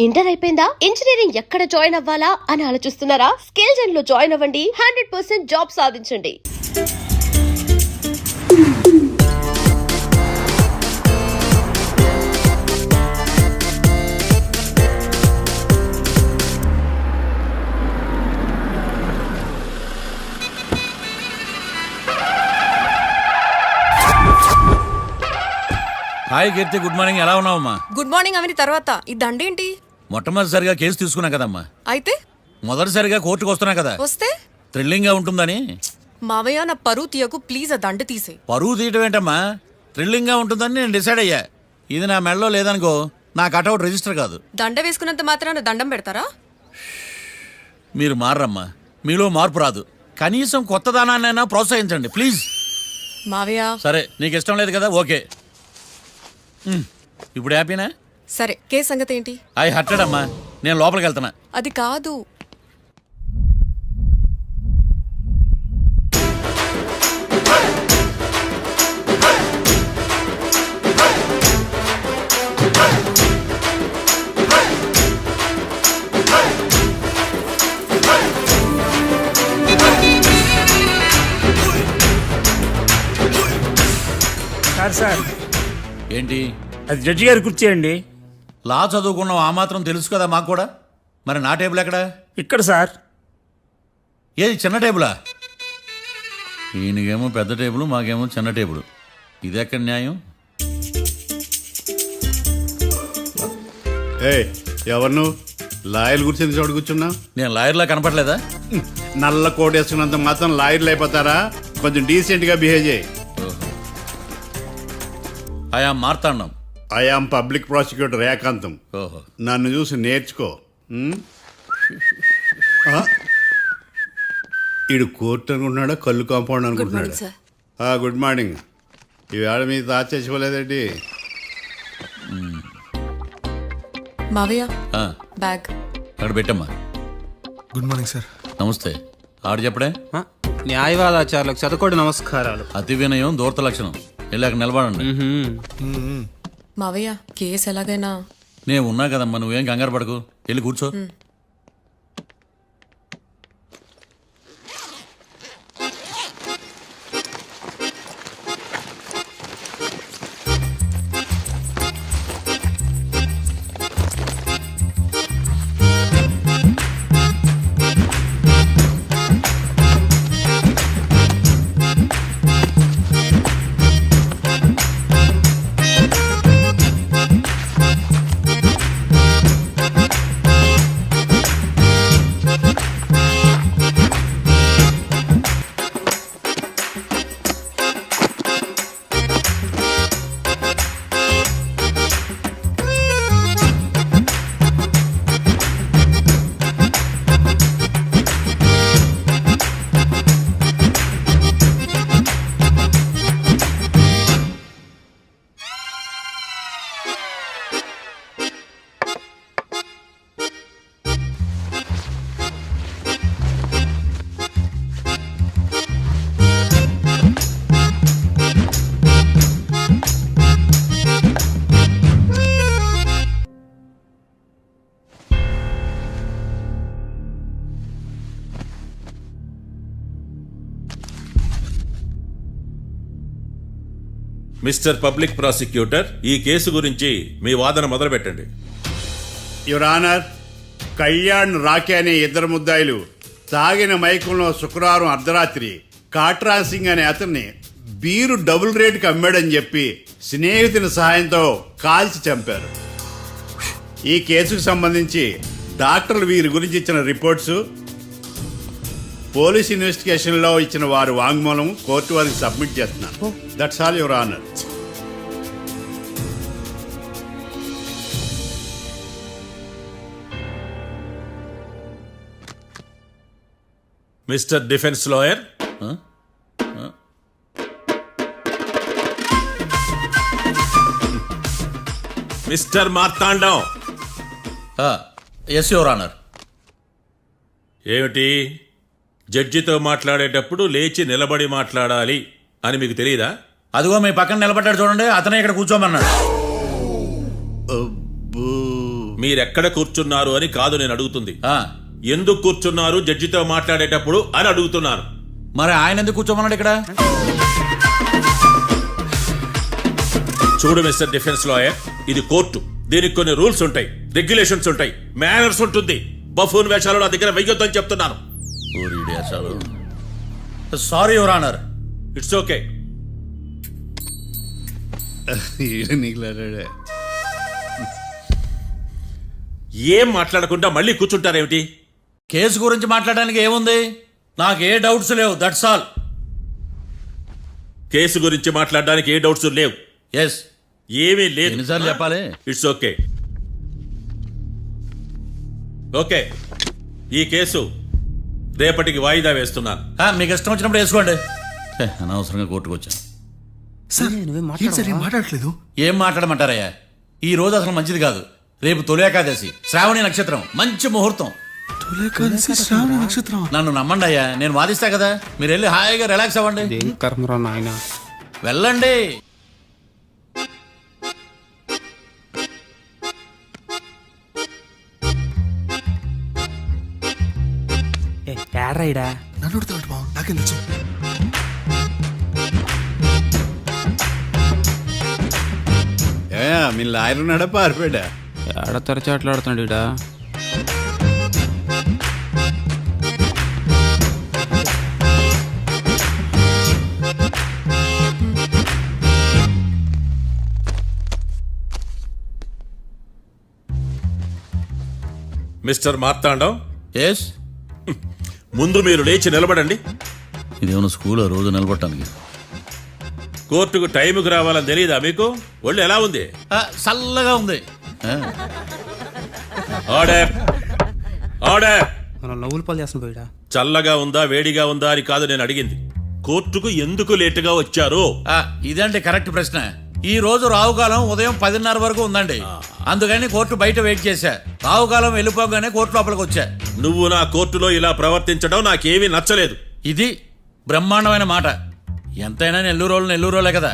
Inter అయిపోయిందా? Engineering ఎక్కడ join అవ్వాలా అని ఆలోచిస్తున్నారా? స్కిల్ జెన్ లో జాయిన్ అవ్వండి. 100% జాబ్ సాధించండి. హాయ్ కీర్తి, గుడ్ మార్నింగ్. ఎలా ఉన్నావమ్మా? గుడ్ మార్నింగ్ అవని తర్వాత ఈ దండేంటి? మొట్టమొదటిసారిగా కేసు తీసుకున్నా కదమ్మా. అయితే మొదటిసారిగా కోర్టుకు వస్తున్నా కదా, వస్తే థ్రిల్లింగ్ గా ఉంటుందని. మావయ్య నా పరువు తీయకు ప్లీజ్, ఆ దండ తీసే. పరువు తీయటం ఏంటమ్మా, థ్రిల్లింగ్ గా ఉంటుందని నేను డిసైడ్ అయ్యా. ఇది నా మెడలో లేదనుకో, నా కటౌట్ రిజిస్టర్ కాదు. దండ వేసుకున్నంత మాత్రాన దండం పెడతారా? మీరు మారమ్మా, మీలో మార్పు రాదు. కనీసం కొత్త దానాన్నైనా ప్రోత్సహించండి ప్లీజ్. మావయ్య సరే, నీకు ఇష్టం లేదు కదా, ఓకే. ఇప్పుడు హ్యాపీనా? సరే, కేసు సంగతి ఏంటి? ఐ హర్టెడ్ అమ్మా, నేను లోపలికి వెళ్తున్నా. అది కాదు. సార్ ఏంటి? అది జడ్జి గారి కుర్చీ అండి. లా చదువుకున్నావు, ఆ మాత్రం తెలుసు కదా మాకు కూడా. మరి నా టేబుల్ ఎక్కడా? ఇక్కడ సార్. ఏది చిన్న టేబులా? ఈయనకేమో పెద్ద టేబుల్, మాకేమో చిన్న టేబుల్. ఇది ఎక్కడ న్యాయం? ఎవరు నువ్వు? లాయర్లు కూర్చొని చోటు కూర్చున్నావు? నేను లాయర్లా కనపడలేదా? నల్ల కోట్ వేసుకున్నంత మాత్రం లాయర్లు అయిపోతారా? కొంచెం డీసెంట్గా బిహేవ్ చేయి. ఆయా మార్తాండం. ఐఆమ్ పబ్లిక్ ప్రాసిక్యూటర్ ఏకాంతం. ఓహో, నన్ను చూసి నేర్చుకో. ఈడు కోర్టు అనుకుంటున్నాడా, కళ్ళు కాంపౌండ్ అనుకుంటున్నాడా? Good morning. ఈవేళ మీ తాత చచ్చిపోలేదండి. మావయ్య ఆ, బ్యాగ్ అక్కడ పెట్టమ్మా. Good morning sir. నమస్తే. ఆడు చెప్పడే. న్యాయవాదాచారులకు చదువుకోండి నమస్కారాలు. అతి వినయం దూరత లక్షణం. వెళ్ళాక నిలబడండి. మావయ్య కేసు ఎలాగైనా. నేను ఉన్నా కదమ్మా, నువ్వేం కంగారు పడకు. వెళ్ళి కూర్చో. మిస్టర్ పబ్లిక్ ప్రాసిక్యూటర్, ఈ కేసు గురించి మీ వాదన మొదలు పెట్టండి. యువర్ ఆనర్, కళ్యాణ్ రాకే అనే ఇద్దరు ముద్దాయిలు తాగిన మైకంలో శుక్రవారం అర్ధరాత్రి కాట్రా సింగ్ అనే అతన్ని బీరు డబుల్ రేటుకి అమ్మాడని చెప్పి స్నేహితుని సహాయంతో కాల్చి చంపారు. ఈ కేసుకు సంబంధించి డాక్టర్లు వీరి గురించి ఇచ్చిన రిపోర్ట్స్, పోలీస్ ఇన్వెస్టిగేషన్లో ఇచ్చిన వారి వాంగ్మూలం కోర్టు వారికి సబ్మిట్ చేస్తున్నాను. That's all your honour. Mister defence lawyer, mister Marthandam. Yes your honour. ఏమిటి, జడ్జితో మాట్లాడేటప్పుడు లేచి నిలబడి మాట్లాడాలి అని మీకు తెలియదా? అదిగో మీ పక్కన నిలబడ్డాడు చూడండి, అతనే ఇక్కడ కూర్చోమన్నాడు. అబ్బో. మీరెక్కడ కూర్చున్నారు అని కాదు నేను అడుగుతుంది, ఆ, ఎందుకు కూర్చున్నారు జడ్జితో మాట్లాడేటప్పుడు అని అడుగుతున్నాను. మరి ఆయన ఎందుకు కూర్చోమన్నాడు ఇక్కడ? చూడు మిస్టర్ డిఫెన్స్ లాయర్, ఇది కోర్టు. దీనికి కొన్ని రూల్స్ ఉంటాయి, రెగ్యులేషన్స్ ఉంటాయి, మేనర్స్ ఉంటుంది. బఫూన్ వేషాలు నా దగ్గర వెయ్యొద్దని చెప్తున్నాను. Sorry your honour. It's okay. ఏం మాట్లాడకుండా మళ్ళీ కూర్చుంటారేమిటి? కేసు గురించి మాట్లాడడానికి ఏముంది? నాకు ఏ డౌట్స్ లేవు, దట్స్ ఆల్. కేసు గురించి మాట్లాడడానికి ఏ డౌట్స్ లేవు? ఎస్. ఏమీ లేదు. ఎన్నిసార్లు చెప్పాలి? It's okay. ఓకే, ఈ కేసు రేపటికి వాయిదా వేస్తున్నాను. మీకు ఇష్టం వచ్చినప్పుడు వేసుకోండి. అనవసరంగా కోర్టుకు వచ్చాను. సార్ ఏం సార్ ఏం మాట్లాడట్లేదు? ఏం మాట్లాడమంటారయ్యా? ఈ రోజు అసలు మంచిది కాదు. రేపు తొలి ఏకాదశి, శ్రావణి నక్షత్రం, మంచి ముహూర్తం. తొలేకాదశి శ్రావణ నక్షత్రం. నన్ను నమ్మండి అయ్యా, నేను వాదిస్తా కదా. మీరు వెళ్ళి హాయిగా రిలాక్స్ అవ్వండి. కర్మరా నాయన. వెళ్ళండి. యారైడా నన్ను అడుగుతాడు బావ, నాకేం తెలుసు? మీ లాయర్ ఉన్నాడా పారిపోయాడా? ఏడ తెరచాట్లాడుతున్నాడు ఇడా. Mister Marthandam, yes. ముందు మీరు లేచి నిలబడండి. ఇదేమన్నా స్కూల్ రోజు నిలబడటానికి? కోర్టుకు టైంకి రావాలని తెలియదా మీకు? ఒళ్ళు ఎలా ఉంది? చల్లగా ఉంది. Order, order. మనం నవ్వులు పాలు చేస్తున్న పోయిడా. చల్లగా ఉందా వేడిగా ఉందా అని కాదు నేను అడిగింది. కోర్టుకు ఎందుకు లేటుగా వచ్చారు? ఇదంటే కరెక్ట్ ప్రశ్న. ఈ రోజు రావుకాలం ఉదయం 10:30 వరకు ఉందండి. అందుకని కోర్టు బయట వెయిట్ చేశా. రావుకాలం వెళ్ళిపోగానే కోర్టు లోపలికి వచ్చా. నువ్వు నా కోర్టులో ఇలా ప్రవర్తించడం నాకేమీ నచ్చలేదు. ఇది బ్రహ్మాండమైన మాట. ఎంతైనా నెల్లూరోలే కదా.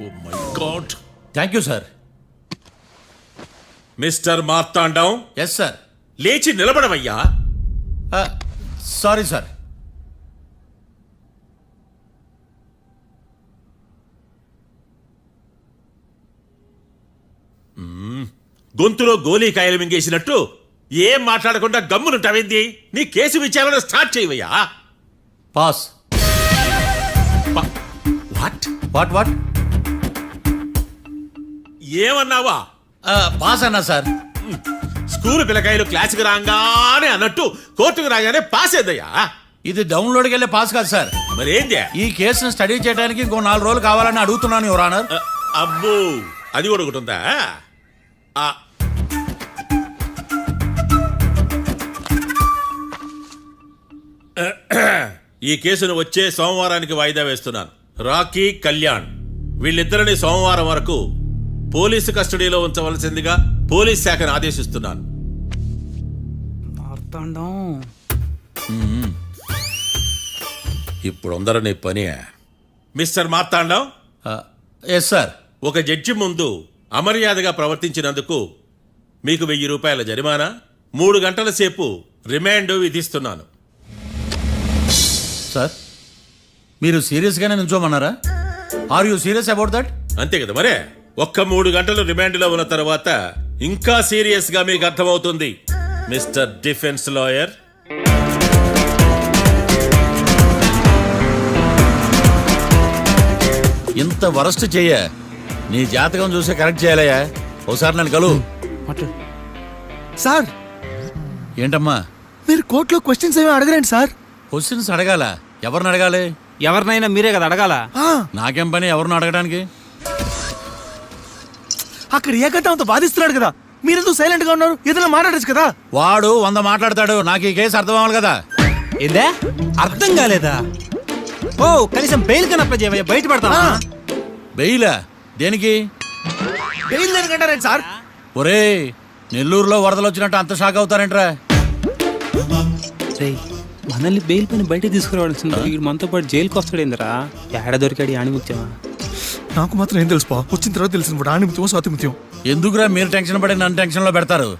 Oh my god. Thank you sir. Mister Marthandam, yes sir. లేచి నిలబడవయ్యా. Sorry sir. గొంతులో గోలీకాయలు మింగేసినట్టు ఏం మాట్లాడకుండా గమ్మునుంటావేంది? నీ కేసు విచారణ స్టార్ట్ చేయవయ్యా. పాస్. What what what? ఏమన్నావా? పాస్ అన్నా సార్. స్కూల్ పిల్లకాయలు క్లాసుకు రాగానే అన్నట్టు కోర్టుకు రాగానే పాస్ అయ్యా. ఇది డౌన్లోడ్కి వెళ్ళే పాస్ కాదు సార్. మరేంది? ఈ కేసును స్టడీ చేయడానికి ఇంకో 4 రోజులు కావాలని అడుగుతున్నాను యువర్ ఆనర్. అబ్బో, అది కూడా ఒకటి ఉందా? ఈ కేసును వచ్చే సోమవారానికి వాయిదా వేస్తున్నాను. రాకీ, కళ్యాణ్ వీళ్ళిద్దరిని సోమవారం వరకు పోలీసు కస్టడీలో ఉంచవలసిందిగా పోలీస్ శాఖను ఆదేశిస్తున్నాను. ఇప్పుడు అందరూ నీ పని. Mister Marthandam, yes sir. ఒక జడ్జి ముందు అమర్యాదగా ప్రవర్తించినందుకు మీకు 1000 రూపాయల జరిమానా, 3 గంటల సేపు రిమాండ్ విధిస్తున్నాను. సార్, మీరు సీరియస్గానే నిల్చోమన్నారా? Are you serious about that? అంతే కదా మరే. ఒక్క 3 గంటలు రిమాండ్లో ఉన్న తర్వాత ఇంకా సీరియస్ గా మీకు అర్థమవుతుంది. మిస్టర్ డిఫెన్స్ లాయర్, ఇంత వరస్ట్ చెయ్య నీ జాతకం చూసే కరెక్ట్ చేయాలయ్యా. ఒకసారి నన్ను కలు. సార్, ఏంటమ్మా? మీరు కోర్టులో క్వశ్చన్స్ ఏమీ అడగరండి సార్. క్వశ్చన్స్ అడగాల? ఎవరిని అడగాలి? ఎవరినైనా మీరే కదా అడగాల. నాకేం పని ఎవరిని అడగడానికి? అక్కడ ఏకతాంతో బాధిస్తున్నాడు కదా, మీరెందుకు సైలెంట్ గా ఉన్నారు? ఏదైనా మాట్లాడచ్చు కదా. వాడు 100 మాట్లాడతాడు. నాకు ఈ కేసు అర్థం అవ్వాలి కదా. ఏందే అర్థం కాలేదా? ఓ, కనీసం బెయిల్ కన్నా అప్లై చేయవయ్యా, బయట పడతావా? బెయిలా? దేనికి? బెయిల్ దేనికంటారండి సార్? ఒరే, నెల్లూరులో వరదలు వచ్చినట్టు అంత షాక్ అవుతారేంట్రా? మనల్ని బెయిల్ పైన బయట తీసుకురావాల్సింది. వీడు మనతో పాటు జైలుకి వస్తాడేందిరా? ఏడ దొరికాడు ఆణిముత్యమా? నాకు మాత్రం ఏం తెలుసు వచ్చిన తర్వాత తెలిసిన ఆణిముత్యం స్వాతిముత్యం. ఎందుకురా మీరు టెన్షన్ పడి నన్ను టెన్షన్లో పెడతారు?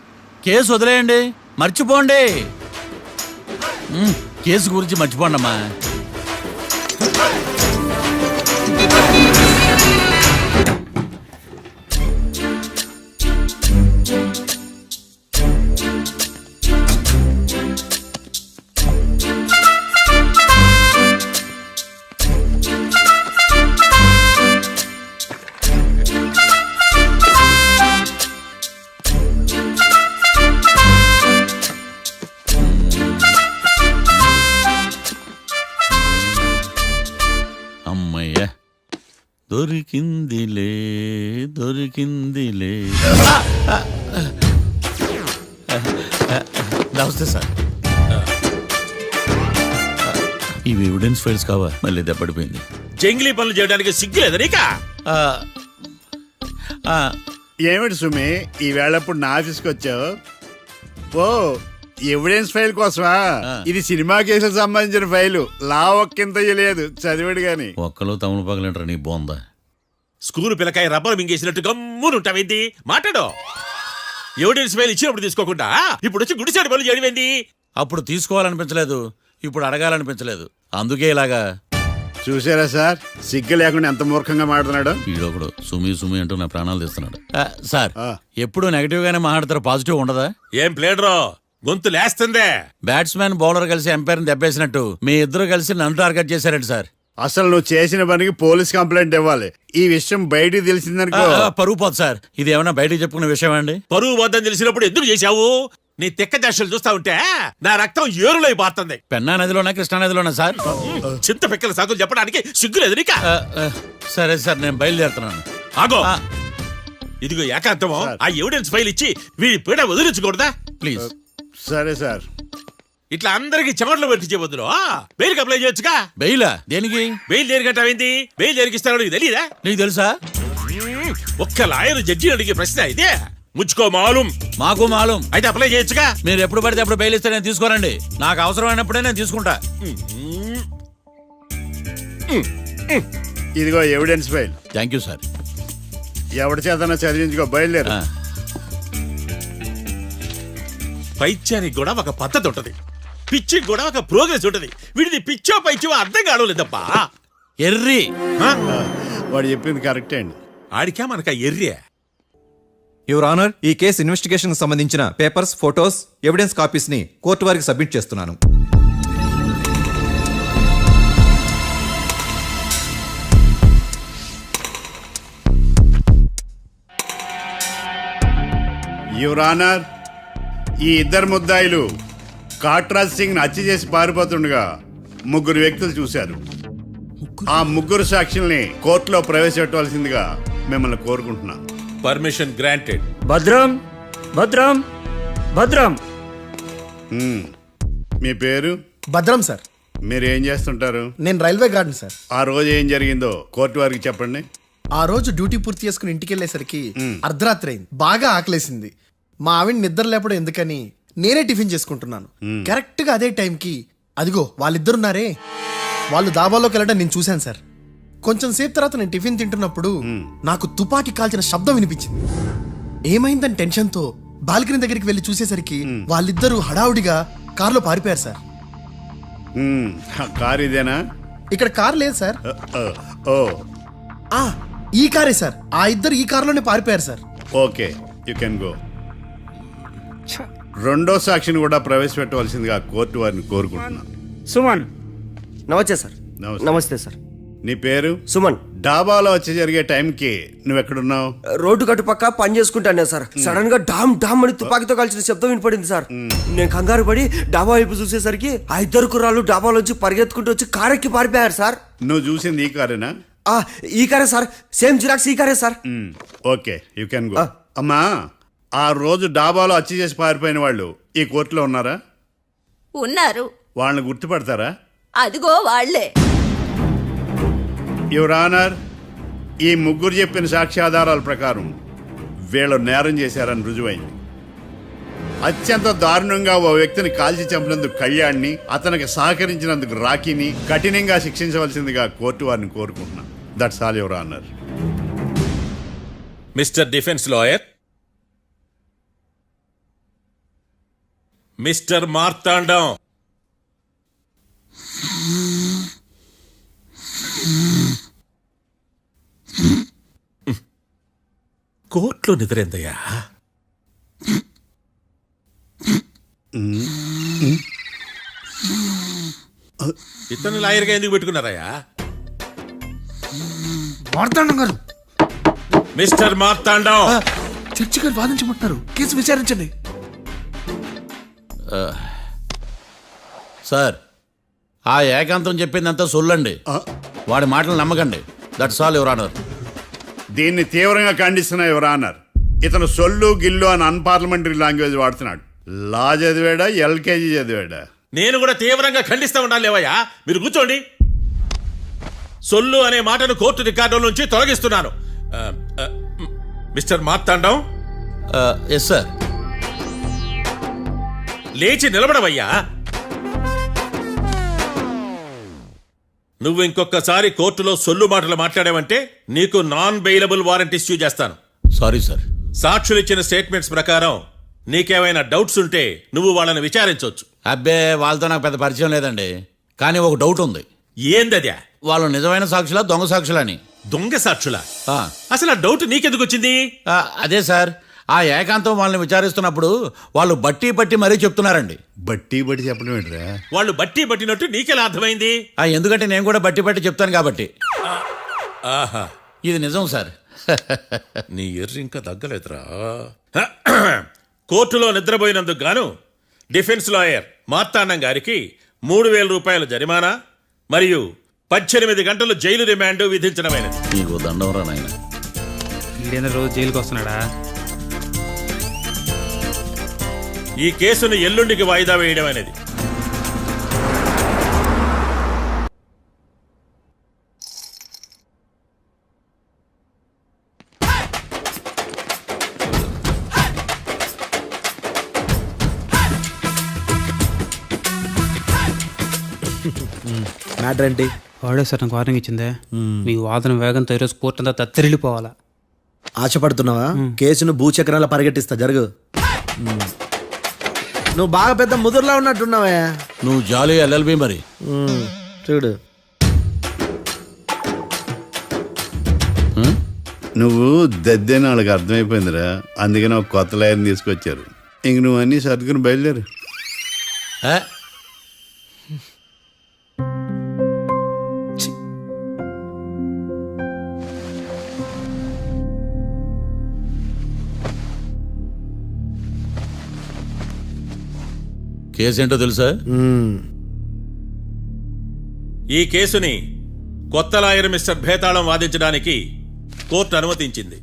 కేసు వదిలేయండి, మర్చిపోండి. కేసు గురించి మర్చిపోండి అమ్మా. అమ్మయ్య, దొరికిందిలే దొరికిందిలే. నమస్తే సార్. ఇవి ఎవిడెన్స్ ఫైల్స్ కావా? మళ్ళీ దెబ్బడిపోయింది. జంగిలీ పనులు చేయడానికి సిగ్గులేదు నీకా? ఏమిటి సుమి ఈ వేళప్పుడు నా ఆఫీస్కి వచ్చావు? ఓ ఎవిడెన్స్ ఫైల్ కోసమా? ఇది సినిమా కేసులకు సంబంధించిన ఫైలు. లా ఒక్కింత లేదు, చదివాడు గాని. ఒక్కలో తమను పగలంటారా నీ బోందా? School పిల్లకాయ rubber మింగేసినట్టు గమ్మునుంటావేంది? మాట్లాడు. ఎవిడెన్స్ ఫైల్ ఇచ్చినప్పుడు తీసుకోకుండా ఇప్పుడు వచ్చి గుడిసాడు పనులు చేయడమేంది? అప్పుడు తీసుకోవాలనిపించలేదు, ఇప్పుడు అడగాలనిపించలేదు, అందుకే ఇలాగా. చూసారా సార్, సిగ్గు లేకుండా ఎంత మూర్ఖంగా మాట్లాడుతున్నాడు. ఈడొకడు సుమి సుమి అంటూ నా ప్రాణాలు తీస్తున్నాడు. సార్, ఆ. ఎప్పుడు నెగటివ్ గానే మాట్లాడతారు, పాజిటివ్ ఉండదా? ఏం ప్లేడరో గొంతు లేస్తుందే. బ్యాట్స్మెన్ బౌలర్ కలిసి ఎంపైర్ దెబ్బేసినట్టు మీ ఇద్దరు కలిసి నన్ను టార్గెట్ చేశారండి సార్. అసలు నువ్వు చేసిన పనికి పోలీస్ కంప్లైంట్ ఇవ్వాలి. ఈ విషయం బయటికి తెలిసిందనుకో పరువు పోదు సార్. ఇది ఏమన్నా బయటికి చెప్పుకునే విషయం అండి? పరువు వద్దని తెలిసినప్పుడు ఎందుకు చేశావు? నీ తెక్క దశలు చూస్తా ఉంటే నా రక్తం ఏరులై పారుతుంది. పెన్నా నదిలోనా కృష్ణా నదిలోనా సార్? చింత పిక్కల సాకులు చెప్పడానికి సిగ్గులేదు నీకా? సరే సార్, నేను బయలుదేరుతున్నాను. ఆగో, ఆ. ఇదిగో ఏకాంతమో ఆ ఎవిడెన్స్ ఫైల్ ఇచ్చి వీడి పీడ వదిలించకూడదా? ప్లీజ్. సరే సార్. ఇట్లా అందరికి చెమటలు పెట్టించే బదులు బెయిల్కి అప్లై చేయొచ్చుగా. బెయిలా? దేనికి? బెయిల్ దేనికంటావేంది? బెయిల్ దేనికి ఇస్తారో నీకు తెలియదా? నీకు తెలుసా? ఒక్క లాయర్ జడ్జి అడిగే ప్రశ్న ఇదే. ముచ్చుకో మాలూం. మాకు మాలూం. అయితే అప్లై చేయొచ్చుగా. మీరు ఎప్పుడు పడితే అప్పుడు బెయిల్ ఇస్తే నేను తీసుకోరండి. నాకు అవసరమైనప్పుడే నేను తీసుకుంటా. ఇదిగో evidence file. Thank you sir. ఎవరి చేతనా చదివించుకో, బయలుదేరు. పైత్యానికి కూడా ఒక పద్ధతి ఉంటది, పిచ్చికి కూడా ఒక ప్రోగ్రెస్ ఉంటది. వీడిది పిచ్చో పైచో అర్థం కావలేదప్పా. ఎర్రి. వాడు చెప్పింది కరెక్టే అండి. ఆడికా మనక ఎర్రే. యువర్ ఆనర్, ఈ కేసు ఇన్వెస్టిగేషన్ కు సంబంధించిన పేపర్స్, ఫోటోస్, ఎవిడెన్స్ కాపీస్ ని కోర్టు వారికి సబ్మిట్ చేస్తున్నాను. యువర్ ఆనర్, ఈ ఇద్దరు ముద్దాయిలు కాట్రాజ్ సింగ్ హత్య చేసి పారిపోతుండగా ముగ్గురు వ్యక్తులు చూశారు. ఆ ముగ్గురు సాక్షుల్ని కోర్టులో ప్రవేశపెట్టవలసిందిగా మిమ్మల్ని కోరుకుంటున్నాను. Permission granted. భద్రం భద్రం భద్రం. మీ పేరు? భద్రం సార్. మీరు ఏం చేస్తుంటారు? నేను రైల్వే గార్డెన్ సార్. ఆ రోజు ఏం జరిగిందో కోర్టు వారికి చెప్పండి. ఆ రోజు డ్యూటీ పూర్తి చేసుకుని ఇంటికి వెళ్ళేసరికి అర్ధరాత్రి అయింది. బాగా ఆకలేసింది. మా ఆవిడ నిద్ర లేపడం ఎందుకని నేనే టిఫిన్ చేసుకుంటున్నాను. కరెక్ట్ గా అదే టైంకి అదిగో వాళ్ళిద్దరున్నారే, వాళ్ళు దాబాలోకి వెళ్ళడం నేను చూశాను సార్. కొంచెం సేపు తర్వాత నేను టిఫిన్ తింటున్నప్పుడు నాకు తుపాకీ కాల్చిన శబ్దం వినిపించింది. ఏమైందని టెన్షన్తో బాల్కనీ దగ్గరికి వెళ్ళి చూసేసరికి వాళ్ళిద్దరూ హడావుడిగా కారులో పారిపోయారు సార్. కారు ఇదేనా? ఇక్కడ కారు లేదు సార్. ఓ ఈ కారే సార్. ఆ ఇద్దరు ఈ కారులోనే పారిపోయారు sir. Okay, you can go. రెండో సాక్షిని కూడా ప్రవేశపెట్టవలసిందిగా కోర్టు వారిని కోరుకుంటున్నాను. సుమన్. నమస్తే సార్. నమస్తే. నమస్తే సార్. నీ పేరు? సుమన్. డాబాలో వచ్చి జరిగే టైంకి నువ్వు ఎక్కడున్నావు? రోడ్డు కట్టు పక్క పని చేసుకుంటాను సార్. సడన్ గా డామ్ డామ్ అని తుపాకీతో కాల్చిన శబ్దం వినపడింది సార్. నేను కంగారు పడి డాబా వైపు చూసేసరికి ఆ ఇద్దరు కుర్రాళ్ళు డాబాలోంచి పరిగెత్తుకుంటూ వచ్చి కారెక్కి పారిపోయారు సార్. నువ్వు చూసింది ఈ కారేనా? ఈ కారే సార్. సేమ్ జిరాక్స్ ఈ కారే sir. Okay, you can go. అమ్మా, ఆ రోజు డాబాలో హత్య చేసి పారిపోయిన వాళ్ళు ఈ కోర్టులో ఉన్నారా? ఉన్నారు. వాళ్ళని గుర్తుపడతారా? అదిగో వాళ్లే. యువర్ ఆనర్, ఈ ముగ్గురు చెప్పిన సాక్ష్యాధారాల ప్రకారం వీళ్ళు నేరం చేశారని రుజువైంది. అత్యంత దారుణంగా ఓ వ్యక్తిని కాల్చి చంపినందుకు కళ్యాణ్ని, అతనికి సహకరించినందుకు రాకీని కఠినంగా శిక్షించవలసిందిగా కోర్టు వారిని కోరుకుంటున్నాను. That's all your honour. Mister defence lawyer, mister Marthandam, కోర్టులో నిద్రేందయ్యా? ఇతను లాయర్గా ఎందుకు పెట్టుకున్నారయ్యా? మార్తాండం గారు, మిస్టర్ మార్తాండం, చర్చి గారు వాదించమంటున్నారు, కేసు విచారించండి. సార్, ఆ ఏకాంతం చెప్పిందంతా సొల్లండి. వాడి మాటలు నమ్మకండి. That's all your honour. దీన్ని తీవ్రంగా ఖండిస్తున్నా యువర్ ఆనర్. ఇతను సొల్లు గిల్లు అని అన్పార్లమెంటరీ లాంగ్వేజ్ వాడుతున్నాడు. లా చదివాడా, ఎల్కేజీ చదివాడా? నేను కూడా తీవ్రంగా ఖండిస్తా ఉండాలి లేవయ్యా. మీరు కూర్చోండి. సొల్లు అనే మాటను కోర్టు రికార్డుల నుంచి తొలగిస్తున్నాను. Mister Marthandam, yes sir. లేచి నిలబడవయ్యా. నువ్వు ఇంకొకసారి కోర్టులో సొల్లు మాటలు మాట్లాడావంటే నీకు నాన్ బెయిలబుల్ వారెంట్ ఇష్యూ చేస్తాను. Sorry sir. సాక్షులు ఇచ్చిన స్టేట్మెంట్స్ ప్రకారం నీకేమైనా డౌట్స్ ఉంటే నువ్వు వాళ్ళని విచారించవచ్చు. అబ్బే, వాళ్ళతో నాకు పెద్ద పరిచయం లేదండి. కానీ ఒక డౌట్ ఉంది. ఏందద్యా? వాళ్ళు నిజమైన సాక్షులా, దొంగ సాక్షులని? దొంగ సాక్షులా? ఆ, అసలు ఆ డౌట్ నీకెందుకు వచ్చింది? అదే సార్, ఆ ఏకాంతం వాళ్ళని విచారిస్తున్నప్పుడు వాళ్ళు బట్టి పట్టి మరీ చెప్తున్నారండి. బట్టి బట్టి చెప్పడం ఏంట్రా? వాళ్ళు బట్టి పట్టినట్టు నీకెలా అర్థమైంది? ఎందుకంటే నేను కూడా బట్టి పట్టి చెప్తాను కాబట్టి. ఆహా, ఇది నిజం సార్. నీ ఎర్రి ఇంకా తగ్గలేదురా. కోర్టులో నిద్రపోయినందుకు గాను డిఫెన్స్ లాయర్ మార్తాండం గారికి 3,000 రూపాయల జరిమానా మరియు 18 గంటలు జైలు రిమాండ్ విధించడమైనది. నీకు దండంరా నాయన. రోజు జైలుకి వస్తున్నాడా? ఈ కేసును ఎల్లుండికి వాయిదా వేయడం అనేది. మ్యాటర్ ఏంటి? వాడే సార్ నాకు వార్నింగ్ ఇచ్చిందే. మీ వాదన వేగంతో ఈరోజు కోర్టు అంతా తత్తరిల్లిపోవాలా. ఆశపడుతున్నావా? కేసును భూచక్రాల పరిగెట్టిస్తా, జరుగు. నువ్వు బాగా పెద్ద ముదురులా ఉన్నట్టున్నావే. నువ్వు జాలి ఎల్ఎల్బి మరి. చూడు, నువ్వు దద్దేని వాళ్ళకి అర్థమైపోయిందిరా. అందుకని ఒక కొత్త లాయర్ని తీసుకొచ్చారు. ఇంక నువ్వు అన్నీ సర్దుకుని బయలుదేరు. కేసు ఏంటో తెలుసా? ఈ కేసుని కొత్త లాయర్ మిస్టర్ భేతాళం వాదించడానికి కోర్టు అనుమతించింది.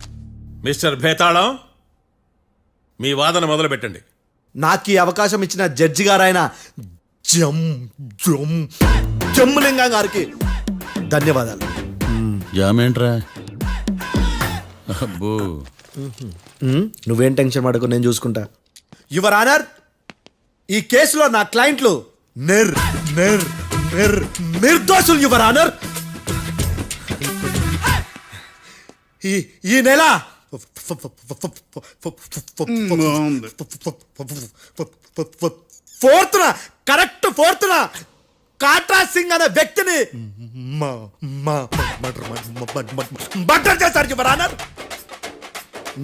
మిస్టర్ భేతాళం, మీ వాదన మొదలు పెట్టండి. నాకు ఈ అవకాశం ఇచ్చిన జడ్జి గారైన జమ్ములింగం గారికి ధన్యవాదాలు. జామేంట్రా? అబ్బో, నువ్వేం టెన్షన్ పడకు, నేను చూసుకుంటా. యువర్ ఆనర్, ఈ కేసులో నా క్లయింట్లు నిర్దోషులు యువర్ ఆనర్. ఈ నెల ఫోర్త్న కాట్రా సింగ్ అనే వ్యక్తిని మర్డర్ చేశారు యువర్ ఆనర్.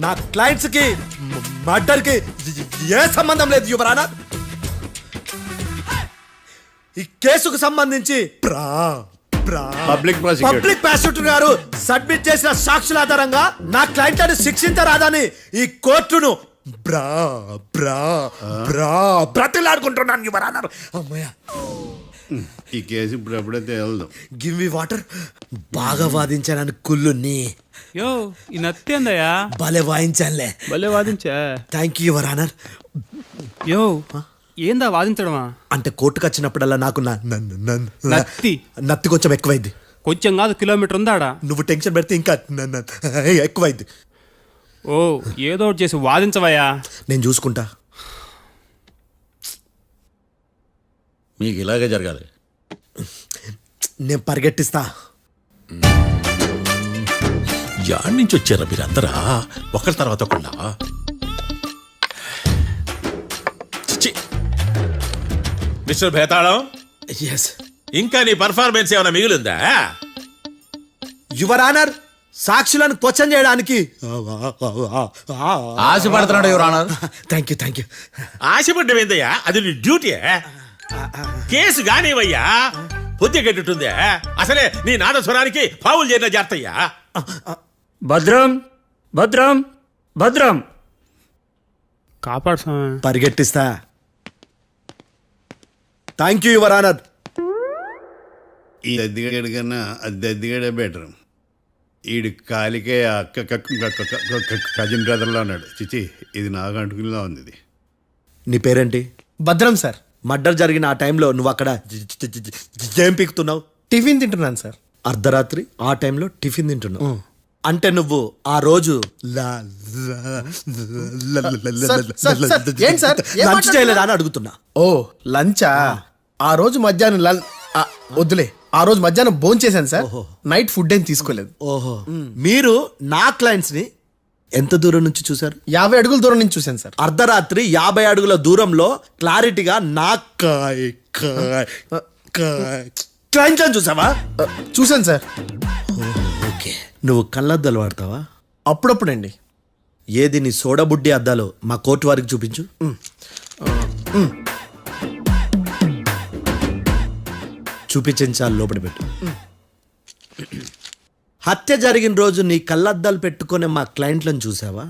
నా క్లయింట్స్ కి మర్డర్ కి ఏ సంబంధం లేదు యువర్ ఆనర్. ఈ కేసుకు సంబంధించి పబ్లిక్ ప్రాసిక్యూటర్ గారు సబ్మిట్ చేసిన సాక్షుల ఆధారంగా నా క్లయింట్లను శిక్షించరాదని ఈ కోర్టును బ్రతిలాడుకుంటున్నాను యువర్ ఆనర్. అమ్మయ్య, ఈ కేసు ఇప్పుడు ఎప్పుడైతే వెళ్దాం. Give me water. బాగా వాదించానని కుళ్ళుని. యో, ఈ నత్తేందయ్యా? భలే వాయించానులే. భలే వాదించా. Thank you your honour. యో, ఏందా వాదించడమా? అంటే కోర్టుకు వచ్చినప్పుడల్లా నాకు నత్తి కొంచెం ఎక్కువైంది. కొంచెం కాదు, కిలోమీటర్ ఉందాడా. నువ్వు టెన్షన్ పెడితే ఇంకా ఎక్కువైంది. ఓ, ఏదో ఒకటి చేసి వాదించవయ్యా. నేను చూసుకుంటా. మీకు ఇలాగే జరగాలి. నేను పరిగెట్టిస్తా. యాడ్ నుంచి వచ్చారా మీరందరా ఒకరి తర్వాత ఒకళ్ళ చిచ్చి. మిస్టర్ భేతాళం, ఎస్ ఇంకా నీ పర్ఫార్మెన్స్ ఏమైనా మిగిలిందా? యువర్ ఆనర్, సాక్షులను క్వశ్చన్ చేయడానికి ఆశపడుతున్నాడు యువర్ ఆనర్. థ్యాంక్ యూ ఆశపడ్డం ఏందయ్యా, అది నీ డ్యూటీ. కేసు గానివయ్యా, పొద్దు గట్టుందే. అసలే నీ నాదస్వరానికి పావులు చేరిన జాగ్రత్తయ్యా. భద్రం భద్రం భద్రం కాపాడు స్వామి. పరిగెట్టిస్తా. Thank you your honour. ఈ దద్దిగడ కన్నా అది దద్దిగడే బెటర్. ఈడు కాలికే కజిన్ బ్రదర్లో ఉన్నాడు. చిచి, ఇది నాకు అంటుకునిలా ఉంది. ఇది నీ పేరేంటి? భద్రం సార్. మర్డర్ జరిగిన ఆ టైంలో నువ్వు అక్కడ ఏం పీకుతున్నావు? టిఫిన్ తింటున్నాను సార్. అర్ధరాత్రి ఆ టైంలో టిఫిన్ తింటున్నావు అంటే నువ్వు ఆ రోజు ఏంటి సార్? లంచ్ చేయలేదా అని అడుగుతున్నా. ఓ లంచా? ఆ రోజు మధ్యాహ్నం వద్దులే, ఆ రోజు మధ్యాహ్నం భోంచేశాను సార్. నైట్ ఫుడ్ ఏం తీసుకోలేదు. ఓహో, మీరు నా క్లయింట్స్ ని ఎంత దూరం నుంచి చూసారు? 50 అడుగుల దూరం నుంచి చూశాను సార్. అర్ధరాత్రి 50 అడుగుల దూరంలో క్లారిటీగా నా క్లయింట్ అని చూసావా? చూశాను సార్. ఓకే, నువ్వు కళ్ళద్దాలు వాడతావా? అప్పుడప్పుడండి. ఏది నీ సోడబుడ్డి అద్దాలు మా కోర్టు వారికి చూపించు. చూపించాలి, లోపల పెట్టు. హత్య జరిగిన రోజు నీ కళ్ళద్దాలు పెట్టుకునే మా క్లయింట్లను చూసావా?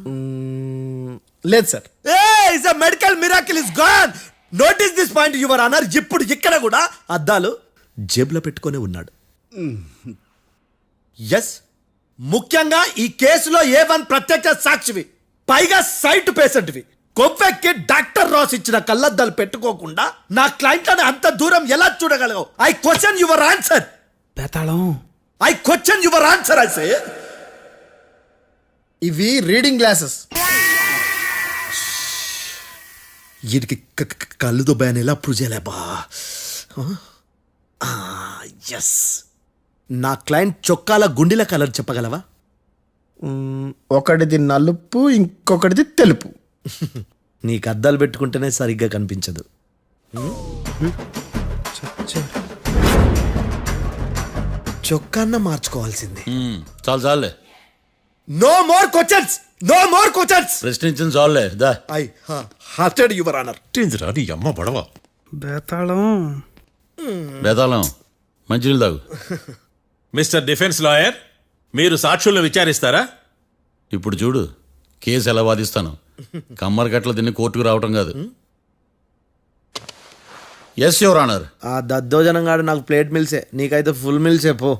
లేదు sir. Medical miracle is gone. Notice this point your honour. ఇప్పుడు ఇక్కడ కూడా అద్దాలు జేబులో పెట్టుకొని ఉన్నాడు. ఎస్, ముఖ్యంగా ఈ కేసులో A1 ప్రత్యక్ష సాక్షివి, పైగా సైట్ పేషెంట్వి. కొవ్వెక్కి డాక్టర్ రాస్ ఇచ్చిన కళ్ళద్దాలు పెట్టుకోకుండా నా క్లయింట్లను అంత దూరం ఎలా చూడగలవు? I question your answer. బేతాళం I question your answer. I say ఇవి రీడింగ్ గ్లాసెస్. వీడికి కళ్ళు దుబ్బాయని ఎలా ప్రూవ్ చేయలేబా? ఎస్, నా క్లయింట్ చొక్కాల గుండెల కలర్ చెప్పగలవా? ఒకటిది నలుపు, ఇంకొకటిది తెలుపు. నీకు అద్దాలు పెట్టుకుంటేనే సరిగ్గా కనిపించదు. చొక్కాన్న మార్చుకోవాల్సింది. చాలు చాలులే, no more questions, no more questions. ప్రశ్నించింది చాలులే. దా ఐ హార్టెడ్ యువర్ ఆనర్. నీ అమ్మ పడవ. బేతాళం బేతాళం, మంచినీళ్ళు తాగు. మిస్టర్ డిఫెన్స్ లాయర్, మీరు సాక్షులను విచారిస్తారా? ఇప్పుడు చూడు కేసు ఎలా వాదిస్తాను. కమ్మరి గట్ల తిని కోర్టుకు రావటం కాదు. Yes your honour. ఆ దద్దోజనం గాడు నాకు ప్లేట్ మిల్సే, నీకైతే ఫుల్ మిల్సే పో.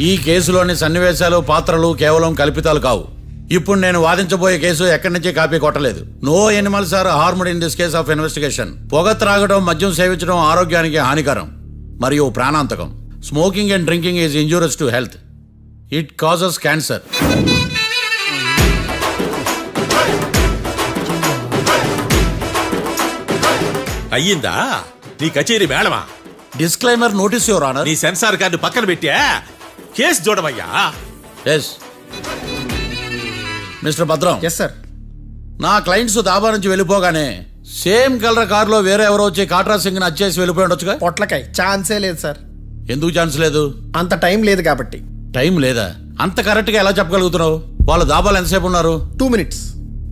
ఈ కేసులోని సన్నివేశాలు, పాత్రలు కేవలం కల్పితాలు కావు. ఇప్పుడు నేను వాదించబోయే కేసు ఎక్కడి నుంచి కాపీ కొట్టలేదు. No animals are harmed in this case of investigation. పొగ త్రాగడం, మద్యం సేవించడం ఆరోగ్యానికి హానికరం మరియు ప్రాణాంతకం. Smoking and drinking is injurious to health. It causes cancer. అయ్యిందా నీ కచేరీ మేడమా? Disclaimer notice your honour. నీ సెన్సార్ కార్డు పక్కన పెట్టా కేసు చూడమయ్యా. Yes mister Bhadram. Yes sir. నా క్లయింట్స్ దాబా నుంచి వెళ్ళిపోగానే సేమ్ కలర్ కారులో వేరే ఎవరో వచ్చి కాట్రా సింగ్ ని వచ్చేసి వెళ్ళిపోయి ఉండొచ్చుగా. పొట్లకాయ ఛాన్సే లేదు సార్. ఎందుకు ఛాన్స్ లేదు? అంత టైం లేదు కాబట్టి. టైం లేదా? అంత కరెక్ట్ గా ఎలా చెప్పగలుగుతున్నావు? వాళ్ళ దాబాలు ఎంతసేపు ఉన్నారు? 2 minutes.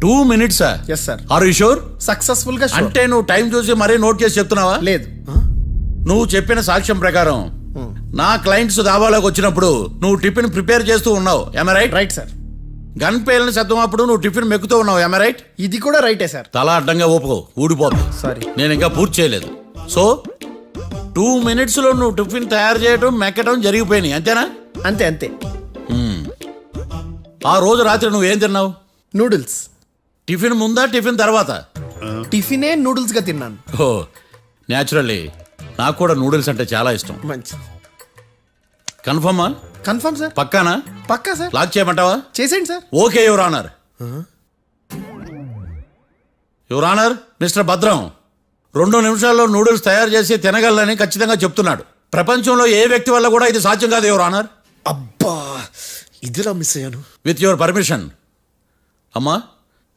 2 minutes? Yes sir. Are you sure? Successful గా sure. అంటే నువ్వు టైం చూసి మరీ నోట్ చేసి చెప్తున్నావా? లేదు. నువ్వు చెప్పిన సాక్ష్యం ప్రకారం నా క్లయింట్స్ దాబాలోకి వచ్చినప్పుడు నువ్వు టిఫిన్ ప్రిపేర్ చేస్తూ ఉన్నావు. ఎమ్ రైట్? Right sir. గన్ పేలిన శబ్దం అప్పుడు నువ్వు టిఫిన్ మెక్కుతూ ఉన్నావు. ఎమ్ రైట్? ఇది కూడా రైటే సార్. తల అడ్డంగా ఊపుకో, ఊడిపోతుంది. సారీ, నేను ఇంకా పూర్తి చేయలేదు. సో 2 minutes లో నువ్వు టిఫిన్ తయారు చేయడం, మెక్కడం జరిగిపోయినాయి, అంతేనా? అంతే అంతే. ఆ రోజు రాత్రి నువ్వు ఏం తిన్నావు? నూడిల్స్. టిఫిన్ ముందా, టిఫిన్ తర్వాత? టిఫినే నూడిల్స్ గా తిన్నాను. ఓ న్యాచురల్లీ నాకు కూడా నూడిల్స్ అంటే చాలా ఇష్టం. మంచి. కన్ఫర్మా? Confirm sir. పక్కానా? పక్కా సార్. లాక్ చేయమంటావా? చేసేయండి sir. Okay your honour. Your honour, mister Bhadram 2 నిమిషాల్లో నూడిల్స్ తయారు చేసి తినగలనని ఖచ్చితంగా చెప్తున్నాడు. ప్రపంచంలో ఏ వ్యక్తి వల్ల కూడా ఇది సాధ్యం కాదు యువర్ ఆనర్. అబ్బా ఇదిలా మిస్ అయ్యాను. With your permission. అమ్మా,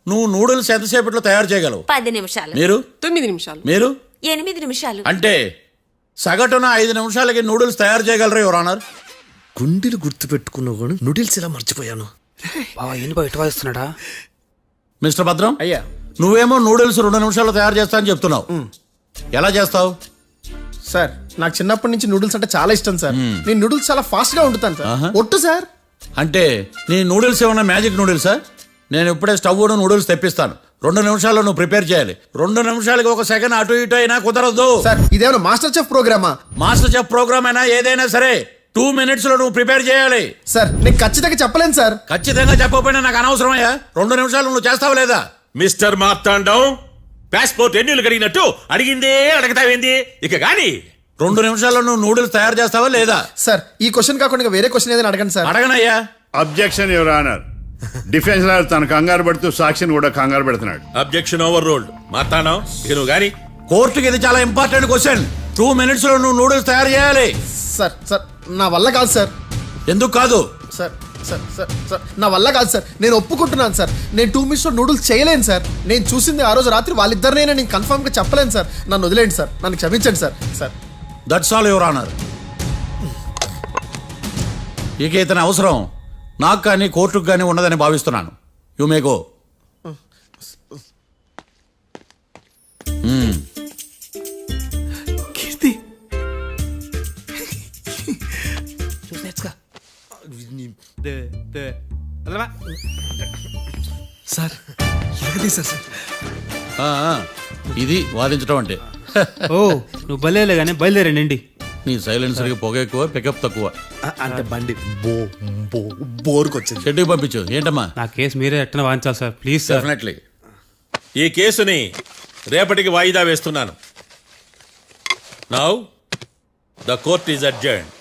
నువ్వు నూడిల్స్ ఎంతసేపట్లో తయారు చేయగలవు? 10 నిమిషాలు. మీరు 9 నిమిషాలు. మీరు 8 నిమిషాలు. అంటే సగటున 5 నిమిషాలకి నూడిల్స్ తయారు చేయగలరు యువర్ ఆనర్. గుండెలు గుర్తు పెట్టుకున్నా కూడా నూడిల్స్ ఇలా మర్చిపోయాను. బావా ఏంటి బావ ఇటు వాయిస్తున్నాడా? మిస్టర్ భద్రం, అయ్యా నువ్వేమో నూడిల్స్ 2 నిమిషాల్లో తయారు చేస్తా అని చెప్తున్నావు. ఎలా చేస్తావు? సార్ నాకు చిన్నప్పటి నుంచి నూడిల్స్ అంటే చాలా ఇష్టం సార్. నేను నూడిల్స్ చాలా ఫాస్ట్ గా వండుతాను సార్. ఒట్టు సార్. అంటే నీ నూడిల్స్ ఏమన్నా మ్యాజిక్ నూడిల్సా? నేను ఇప్పుడే స్టవ్ నూడిల్స్ తెప్పిస్తాను. 2 నిమిషాల్లో నువ్వు ప్రిపేర్ చేయాలి. 2 నిమిషాలకి 1 సెకండ్ అటు ఇటు అయినా కుదరదు. సార్ ఇదేమైనా మాస్టర్ చెఫ్ ప్రోగ్రామా? మాస్టర్ చెఫ్ ప్రోగ్రామ్ అయినా ఏదైనా సరే 2 minutes లో నువ్వు ప్రిపేర్ చేయాలి. సార్ నేను ఖచ్చితంగా చెప్పలేను సార్. ఖచ్చితంగా చెప్పకపోయినా నాకు అనవసరమయ్యా. 2 నిమిషాలు నువ్వు చేస్తావు లేదా? మిస్టర్ మార్తాండం, పాస్పోర్ట్ ఎన్నిళ్ళు కడిగినట్టు అడిగిందే అడగతావేంది? ఇక గాని 2 నిమిషాల్లో నువ్వు నూడిల్స్ తయారు చేస్తావా లేదా? సార్ ఈ క్వశ్చన్ కాకుండా వేరే క్వశ్చన్ ఏదైనా అడగండి సార్. అడగనయ్యా. Objection your honour. Defence lawyer తన కంగారు పడుతూ సాక్షిని కూడా కంగారు పెడుతున్నాడు. Objection over ruled. మార్తాండం, ఇక నువ్వు గాని. కోర్టుకి ఇది చాలా ఇంపార్టెంట్ క్వశ్చన్. 2 minutes లో నువ్వు నూడిల్స్ తయారు చేయాలి. సార్ సార్ నా వల్ల కాదు సార్. ఎందుకు కాదు? సార్ సార్ సార్ సార్ నా వల్ల కాదు సార్. నేను ఒప్పుకుంటున్నాను సార్. నేను 2 minutes లో నూడిల్స్ చేయలేను సార్. నేను చూసింది ఆ రోజు రాత్రి వాళ్ళిద్దరినైనా నేను కన్ఫర్మ్ గా చెప్పలేను సార్. నన్ను వదిలేండి సార్. నన్ను క్షమించండి sir. Sir that's all your honour. ఇక ఇతని అవసరం నాకు కానీ కోర్టుకు కానీ ఉండదని భావిస్తున్నాను. You may go. Keerthi sir ఎలాగది సార్? ఇది వాదించడం అంటే. ఓ నువ్వు బయలుదేరలే కానీ బయలుదేరండి. నీ సైలెన్సర్కి పొగ ఎక్కువ, పికప్ తక్కువ. అంటే బండి బోర్కి వచ్చింది. షెడ్యూల్ పంపించు. ఏంటమ్మా? నా కేసు మీరే ఎట్టన వాయించాలి సార్, ప్లీజ్ సార్. డెఫినెట్లీ. ఈ కేసుని రేపటికి వాయిదా వేస్తున్నాను. Now the court is అడ్జర్న్డ్.